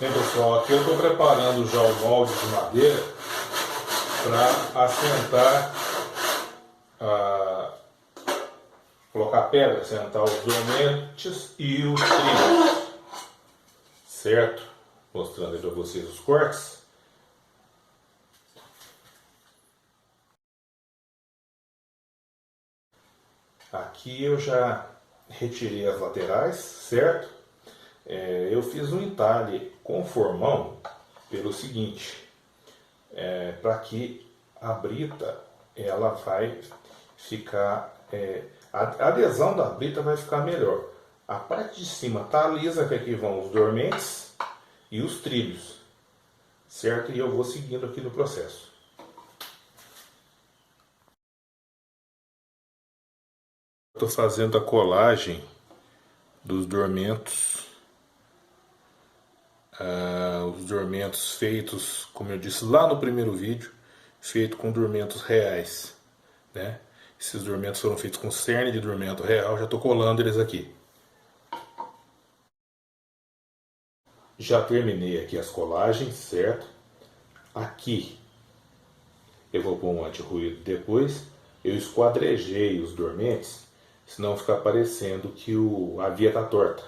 Bem, pessoal, aqui eu estou preparando já o molde de madeira para assentar, colocar pedra, assentar os dormentes e os trilhos, certo? Mostrando aí para vocês os cortes. Aqui eu já retirei as laterais, certo? Eu fiz um entalhe com formão pelo seguinte, para que a brita ela vai ficar, a adesão da brita vai ficar melhor. A parte de cima tá lisa, que aqui vão os dormentes e os trilhos, certo? E eu vou seguindo aqui no processo. Estou fazendo a colagem dos dormentos, os dormentos feitos, como eu disse lá no primeiro vídeo, feito com dormentos reais, né? Esses dormentos foram feitos com cerne de dormento real, já estou colando eles aqui. Já terminei aqui as colagens, certo? Aqui eu vou pôr um anti-ruído depois. Eu esquadrejei os dormentes, senão fica parecendo que a via está torta,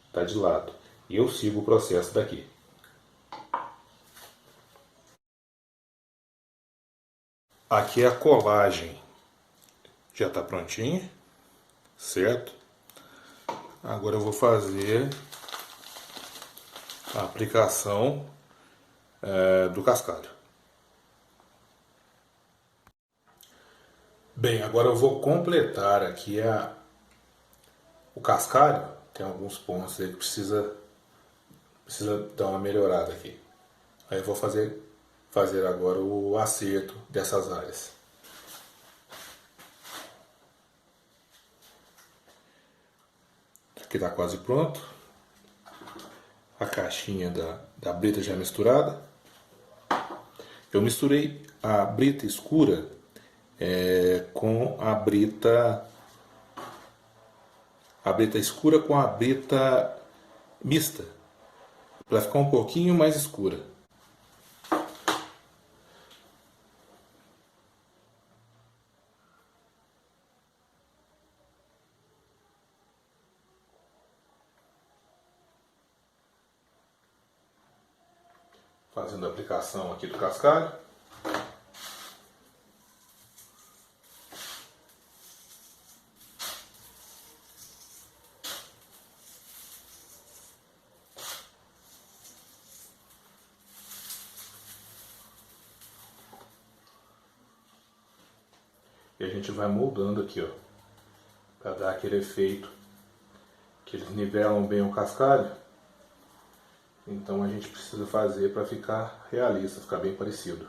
está de lado. E eu sigo o processo daqui. Aqui a colagem já está prontinha, certo? Agora eu vou fazer a aplicação do cascalho. Bem, agora eu vou completar aqui o cascalho. Tem alguns pontos aí que precisa dar uma melhorada aqui. Aí eu vou fazer agora o acerto dessas áreas. Aqui está quase pronto. A caixinha da brita já misturada. Eu misturei a brita escura com a brita escura com a brita mista, para ficar um pouquinho mais escura. Fazendo a aplicação aqui do cascalho. E a gente vai moldando aqui, ó, para dar aquele efeito que eles nivelam bem o cascalho. Então a gente precisa fazer para ficar realista, ficar bem parecido.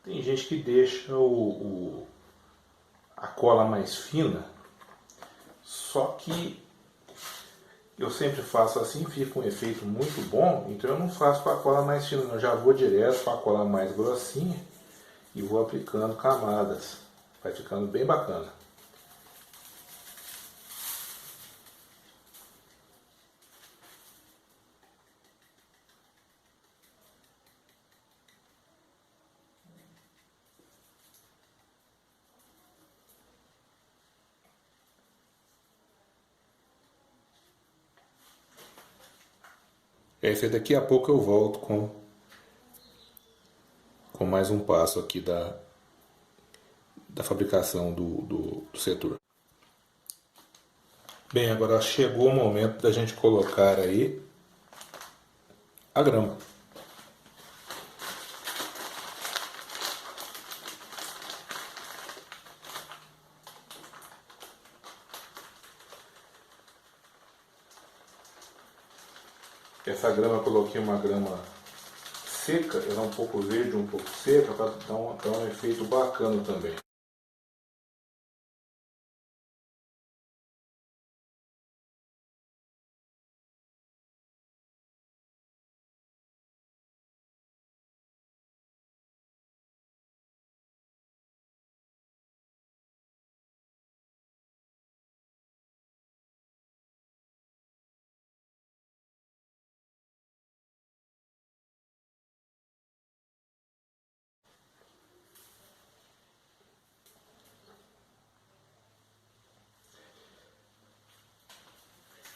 Tem gente que deixa a cola mais fina, só que eu sempre faço assim, fica um efeito muito bom, então eu não faço com a cola mais fina, eu já vou direto com a cola mais grossinha e vou aplicando camadas, vai ficando bem bacana. Esse daqui a pouco eu volto com mais um passo aqui da fabricação do setor. Bem, agora chegou o momento da gente colocar aí a grama. Essa grama eu coloquei uma grama seca, ela é um pouco verde, um pouco seca, para dar um efeito bacana também.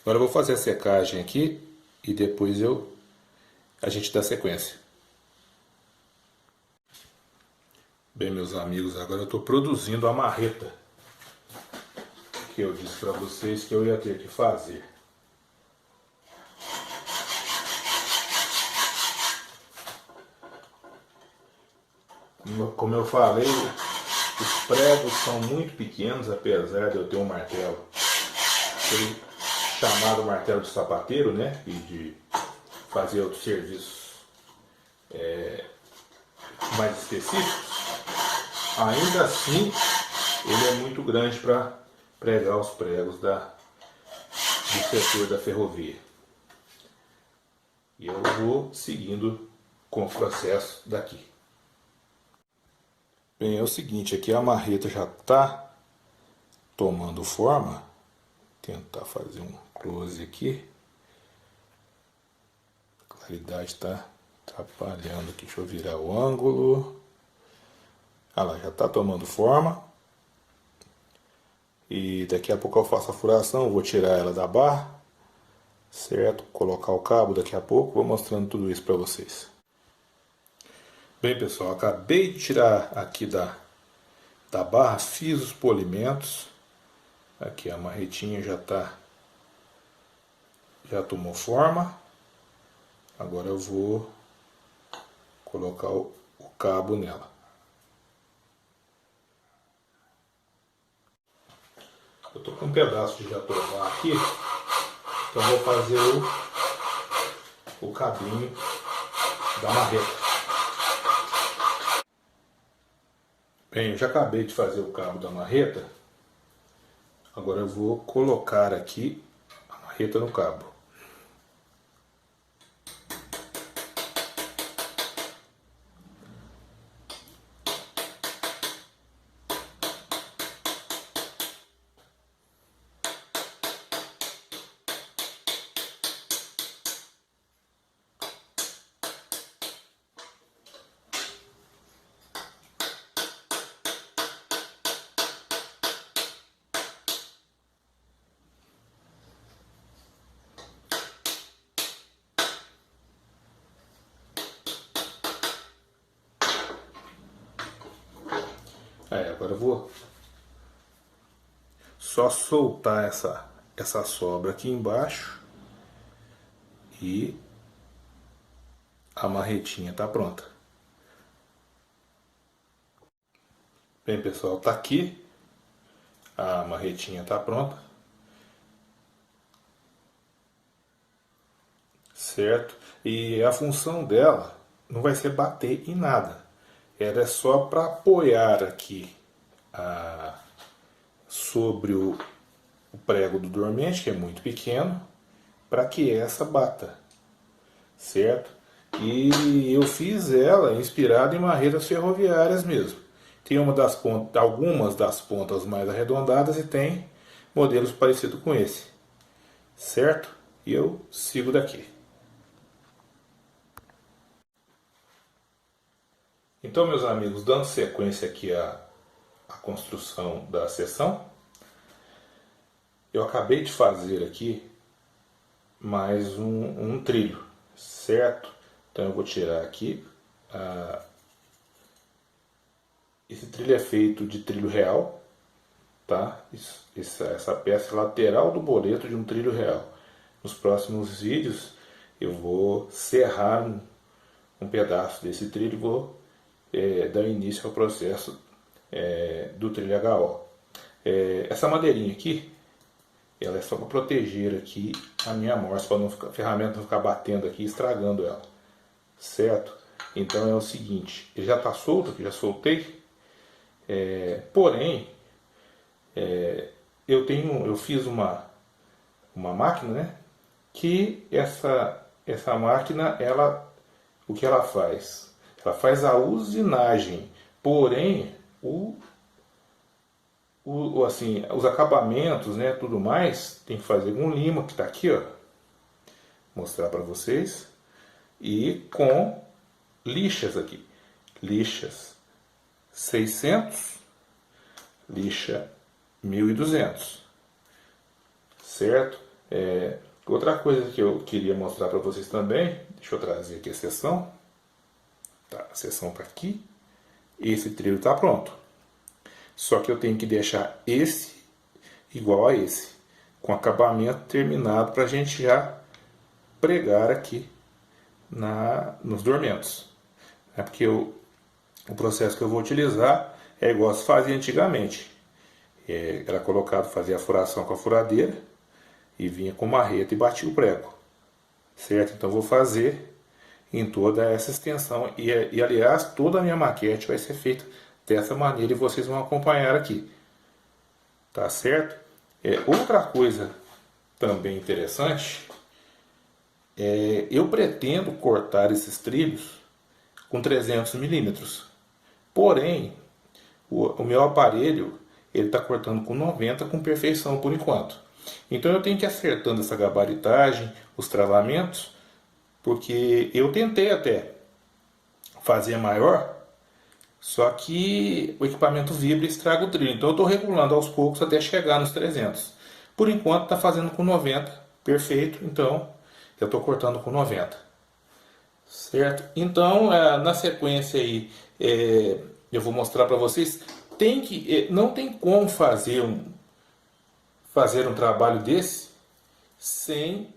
Agora eu vou fazer a secagem aqui e depois a gente dá sequência. Bem, meus amigos, agora eu estou produzindo a marreta que eu disse para vocês que eu ia ter que fazer. Como eu falei, os pregos são muito pequenos, apesar de eu ter um martelo, aquele chamado martelo de sapateiro, né, e de fazer outros serviços mais específicos. Ainda assim, ele é muito grande para pregar os pregos do setor da ferrovia. E eu vou seguindo com o processo daqui. Bem, é o seguinte, aqui a marreta já está tomando forma. Vou tentar fazer um close aqui. A claridade está atrapalhando aqui. Deixa eu virar o ângulo. Ah lá, já está tomando forma. E daqui a pouco eu faço a furação, vou tirar ela da barra, certo? Colocar o cabo daqui a pouco, vou mostrando tudo isso para vocês. Bem, pessoal, acabei de tirar aqui da barra, fiz os polimentos. Aqui a marretinha já tomou forma. Agora eu vou colocar o cabo nela. Eu estou com um pedaço de jatobá aqui, então vou fazer o cabinho da marreta. Bem, eu já acabei de fazer o cabo da marreta. Agora eu vou colocar aqui a marreta no cabo. Agora eu vou só soltar essa sobra aqui embaixo e a marretinha está pronta. Bem, pessoal, tá aqui, a marretinha está pronta, certo? E a função dela não vai ser bater em nada, ela é só para apoiar aqui sobre o prego do dormente, que é muito pequeno, para que essa bata, certo? E eu fiz ela inspirada em marretas ferroviárias mesmo. Tem algumas das pontas mais arredondadas e tem modelos parecidos com esse, certo? E eu sigo daqui. Então, meus amigos, dando sequência aqui à construção da seção, eu acabei de fazer aqui mais um trilho, certo? Então eu vou tirar aqui. Esse trilho é feito de trilho real, tá? Essa peça lateral do boleto de um trilho real. Nos próximos vídeos eu vou serrar um pedaço desse trilho e vou dar início ao processo do trilho HO. Essa madeirinha aqui, ela é só para proteger aqui a minha amostra, para a ferramenta não ficar batendo aqui e estragando ela, certo? Então é o seguinte, ele já está solto aqui, já soltei, porém eu fiz uma máquina, né? Que essa máquina, o que ela faz? Ela faz a usinagem, porém assim, os acabamentos, né, tudo mais, tem que fazer com lima, que está aqui, ó, mostrar para vocês, e com lixas aqui, lixas 600, lixa 1200, certo? Outra coisa que eu queria mostrar para vocês também, deixa eu trazer aqui a seção. Tá, a seção está aqui. Esse trilho está pronto. Só que eu tenho que deixar esse igual a esse, com acabamento terminado para a gente já pregar aqui nos dormentos. É porque o processo que eu vou utilizar é igual se fazia antigamente. Era colocado, fazia a furação com a furadeira e vinha com marreta e batia o prego, certo? Então vou fazer em toda essa extensão e aliás toda a minha maquete vai ser feita dessa maneira e vocês vão acompanhar aqui, tá certo? Outra coisa também interessante eu pretendo cortar esses trilhos com 300 milímetros, porém o meu aparelho ele está cortando com 90 com perfeição por enquanto. Então eu tenho que ir acertando essa gabaritagem, os travamentos, porque eu tentei até fazer maior, só que o equipamento vibra e estraga o trilho. Então eu estou regulando aos poucos até chegar nos 300. Por enquanto está fazendo com 90, perfeito, então eu estou cortando com 90. Certo? Então na sequência aí eu vou mostrar para vocês. Não tem como fazer um trabalho desse sem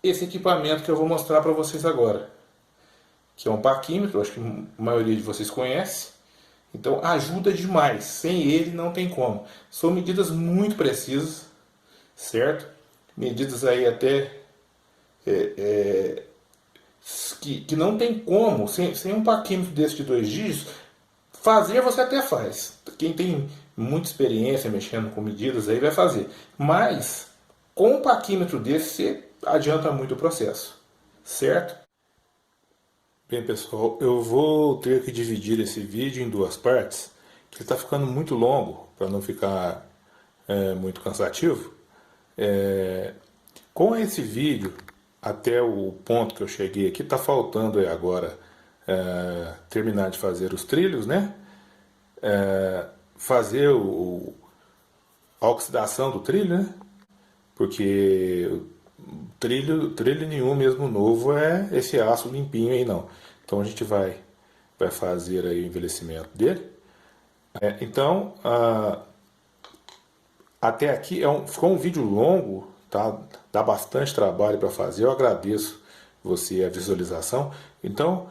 esse equipamento que eu vou mostrar para vocês agora, que é um paquímetro, acho que a maioria de vocês conhece. Então ajuda demais, sem ele não tem como. São medidas muito precisas, certo? Medidas aí até que não tem como, sem um paquímetro desse de 2 dígitos, fazer você até faz. Quem tem muita experiência mexendo com medidas aí vai fazer. Mas com um paquímetro desse você adianta muito o processo, certo? Bem pessoal, eu vou ter que dividir esse vídeo em 2 partes, que ele está ficando muito longo, para não ficar muito cansativo. Com esse vídeo, até o ponto que eu cheguei aqui, está faltando agora terminar de fazer os trilhos, né? Fazer a oxidação do trilho, né? Porque trilho nenhum mesmo novo é esse aço limpinho aí não. Então a gente vai fazer aí o envelhecimento dele. Então até aqui ficou um vídeo longo, tá? Dá bastante trabalho para fazer. Eu agradeço você a visualização. Então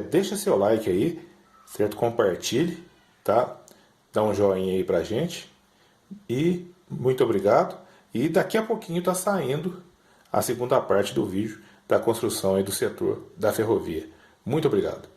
deixa seu like aí, certo? Compartilhe, tá? Dá um joinha aí pra gente e muito obrigado. E daqui a pouquinho está saindo a segunda parte do vídeo da construção aí do setor da ferrovia. Muito obrigado.